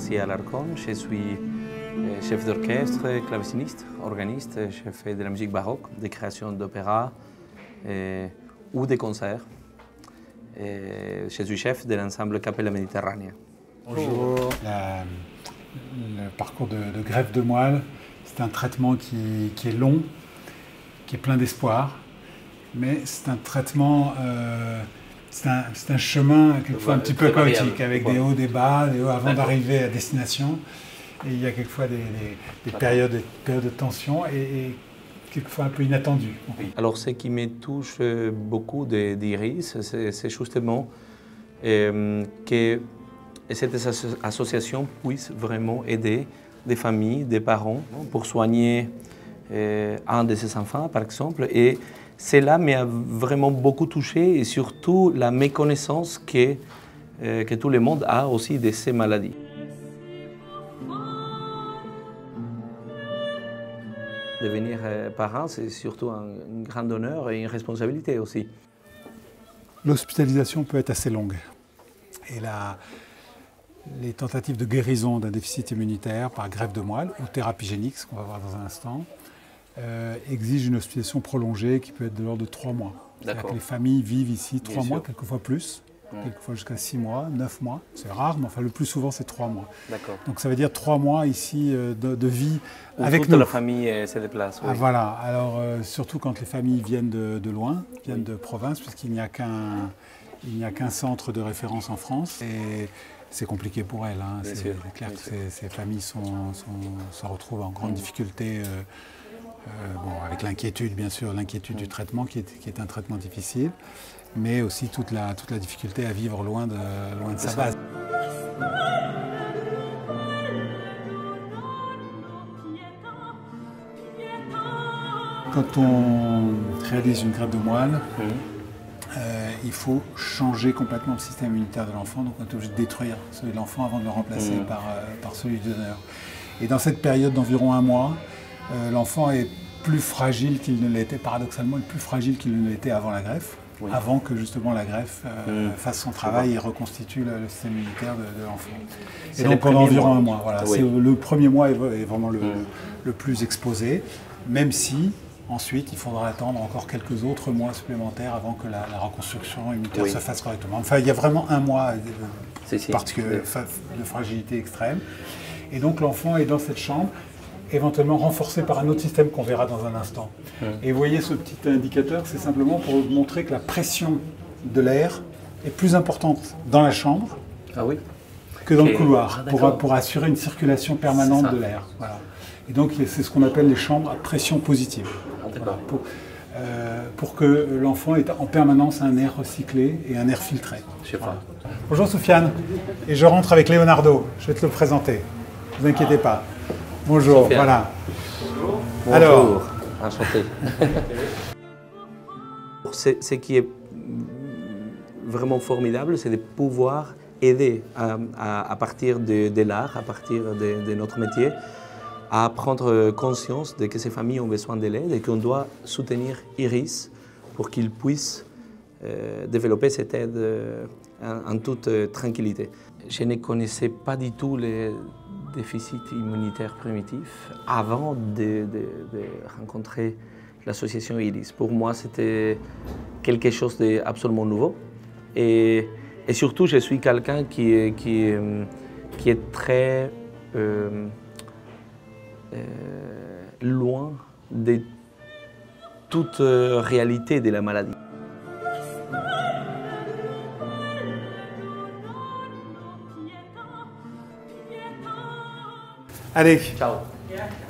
Garcia Alarcón. Je suis chef d'orchestre, claveciniste, organiste. Je fais de la musique baroque, des créations d'opéra ou des concerts. Je suis chef de l'ensemble Capella Méditerranée. Bonjour. Le parcours de greffe de moelle, c'est un traitement qui est long, qui est plein d'espoir, mais c'est un traitement, c'est un chemin quelquefois un petit peu chaotique, avec des hauts, des bas, avant d'arriver à destination. Et il y a quelquefois des périodes de tension et quelquefois un peu inattendues. Alors ce qui me touche beaucoup d'Iris, c'est justement que cette association puisse vraiment aider des familles, des parents pour soigner un de ses enfants, par exemple. Et cela m'a vraiment beaucoup touché et surtout la méconnaissance que tout le monde a aussi de ces maladies. Devenir parent, c'est surtout un grand honneur et une responsabilité aussi. L'hospitalisation peut être assez longue. Et les tentatives de guérison d'un déficit immunitaire par greffe de moelle ou thérapie génique, ce qu'on va voir dans un instant, exigent une hospitalisation prolongée qui peut être de l'ordre de 3 mois. C'est-à-dire que les familles vivent ici 3 mois, quelquefois plus, quelquefois jusqu'à 6 mois, 9 mois. C'est rare, mais enfin le plus souvent c'est 3 mois. Donc ça veut dire 3 mois ici de vie avec toute nous. La famille se déplace. Oui. Ah, voilà, alors surtout quand les familles viennent de loin, viennent de province, puisqu'il n'y a qu'un centre de référence en France. Et c'est compliqué pour elles. Hein. C'est clair que ces familles se retrouvent en grande difficulté, avec l'inquiétude, bien sûr, l'inquiétude du traitement qui est un traitement difficile, mais aussi toute la difficulté à vivre loin de sa base. Quand on réalise une greffe de moelle, il faut changer complètement le système immunitaire de l'enfant, donc on est obligé de détruire celui de l'enfant avant de le remplacer par celui du donneur. Et dans cette période d'environ 1 mois, l'enfant est plus fragile qu'il ne l'était, paradoxalement, plus fragile qu'il ne l'était avant la greffe, avant que justement la greffe fasse son travail et reconstitue le système immunitaire de l'enfant. Et donc pendant environ 1 mois, voilà, le premier mois est vraiment le plus exposé, même si ensuite, il faudra attendre encore quelques autres mois supplémentaires avant que la reconstruction immunitaire se fasse correctement. Enfin, il y a vraiment 1 mois de fragilité extrême. Et donc, l'enfant est dans cette chambre, éventuellement renforcé par un autre système qu'on verra dans un instant. Et vous voyez ce petit indicateur, c'est simplement pour vous montrer que la pression de l'air est plus importante dans la chambre que dans le couloir, pour assurer une circulation permanente de l'air. Voilà. Et donc, c'est ce qu'on appelle les chambres à pression positive. Voilà, pour que l'enfant ait en permanence un air recyclé et un air filtré. Voilà. Bonjour Soufiane, et je rentre avec Leonardo, je vais te le présenter, ne vous inquiétez pas. Bonjour, Soufiane. Voilà. Bonjour. Alors, enchanté. Ce qui est vraiment formidable, c'est de pouvoir aider à partir de l'art, à partir de notre métier, à prendre conscience de que ces familles ont besoin de l'aide et qu'on doit soutenir Iris pour qu'il puisse développer cette aide en toute tranquillité. Je ne connaissais pas du tout les déficits immunitaires primitifs avant de rencontrer l'association Iris. Pour moi, c'était quelque chose d'absolument nouveau. Et surtout, je suis quelqu'un qui est très loin de toute réalité de la maladie. Allez. Ciao.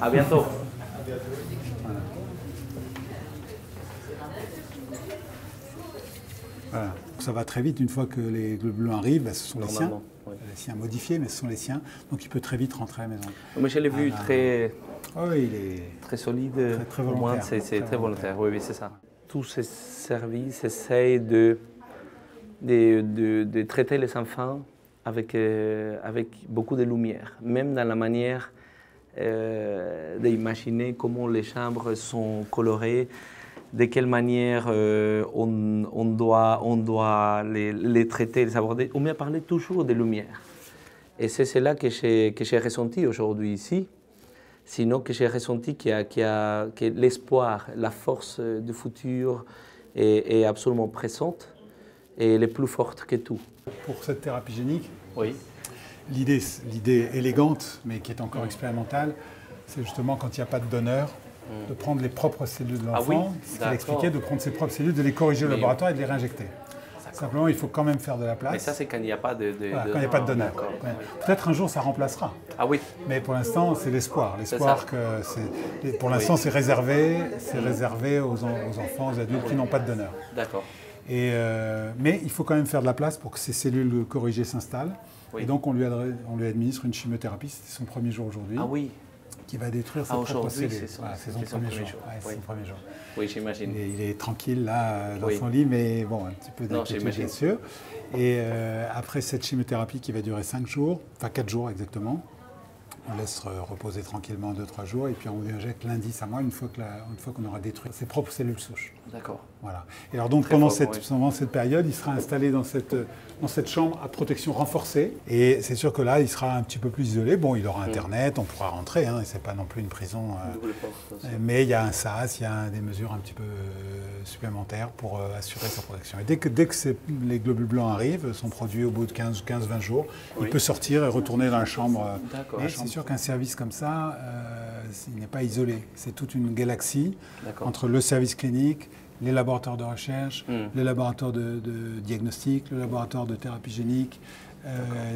À bientôt. Voilà. Ça va très vite. Une fois que les globules arrivent, ce sont les siens. Les siens modifiés, mais ce sont les siens. Donc il peut très vite rentrer à la maison. Mais je l'ai vu très il est très solide. Très volontaire. C'est très volontaire. Oui, c'est ça. Tous ces services essayent de traiter les enfants avec beaucoup de lumière, même dans la manière d'imaginer comment les chambres sont colorées, de quelle manière on doit les traiter, les aborder. On m'a parlé toujours de lumière. Et c'est cela que j'ai ressenti aujourd'hui ici. Sinon que j'ai ressenti que l'espoir, la force du futur est absolument présente et elle est plus forte que tout. Pour cette thérapie génique, Oui. l'idée élégante, mais qui est encore expérimentale, c'est justement quand il n'y a pas de donneur, de prendre les propres cellules de l'enfant, oui, ce qu'il expliquait, de prendre ses propres cellules, de les corriger au laboratoire et de les réinjecter. Simplement, il faut quand même faire de la place. Mais ça, c'est quand il n'y a pas de voilà, quand il n'y a pas de donneur. Ouais. Peut-être un jour, ça remplacera. Ah oui. Mais pour l'instant, c'est l'espoir. L'espoir que c'est. Pour l'instant, c'est réservé aux enfants, aux adultes qui n'ont pas de donneur. D'accord. Mais il faut quand même faire de la place pour que ces cellules corrigées s'installent. Oui. Et donc, on lui administre une chimiothérapie. C'était son premier jour aujourd'hui. Ah oui. Qui va détruire ses propres cellules. C'est son premier jour. Oui. Son premier jour. Oui, j'imagine. Il est tranquille là, dans son lit, mais bon, un petit peu d'inquiétude, bien sûr. Et après cette chimiothérapie qui va durer 5 jours, enfin 4 jours exactement, on laisse reposer tranquillement 2-3 jours et puis on lui injecte l'indice à mois une fois qu'on aura détruit ses propres cellules souches. D'accord. Voilà. Et alors donc pendant cette période, il sera installé dans cette chambre à protection renforcée. Et c'est sûr que là, il sera un petit peu plus isolé. Bon, il aura Internet, on pourra rentrer, hein, c'est pas non plus une prison. Mais il y a un SAS, il y a des mesures un petit peu supplémentaires pour assurer sa protection. Et dès que les globules blancs arrivent, sont produits au bout de 15-20 jours, il peut sortir et retourner dans la chambre. Et c'est sûr qu'un service comme ça, il n'est pas isolé. C'est toute une galaxie entre le service clinique, les laboratoires de recherche, les laboratoires de diagnostic, le laboratoire de thérapie génique.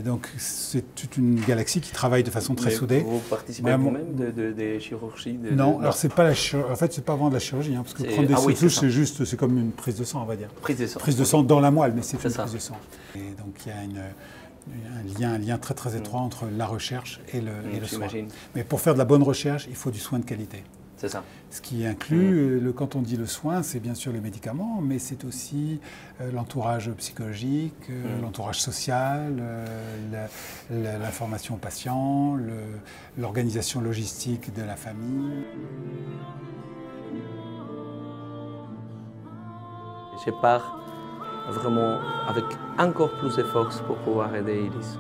Donc c'est toute une galaxie qui travaille de façon très soudée. Vous participez vous-même des chirurgies Non, alors c'est pas en fait c'est pas vraiment de la chirurgie, hein, parce que prendre des cellules souches, c'est comme une prise de sang, on va dire. Prise de sang. Prise de sang dans la moelle, mais c'est une prise de sang. Et donc il y a un lien très très étroit entre la recherche et le soin. Mais pour faire de la bonne recherche, il faut du soin de qualité. C'est ça. Ce qui inclut, quand on dit le soin, c'est bien sûr les médicaments, mais c'est aussi l'entourage psychologique, l'entourage social, l'information aux patients, l'organisation logistique de la famille. Je pars vraiment avec encore plus de force pour pouvoir aider Iris.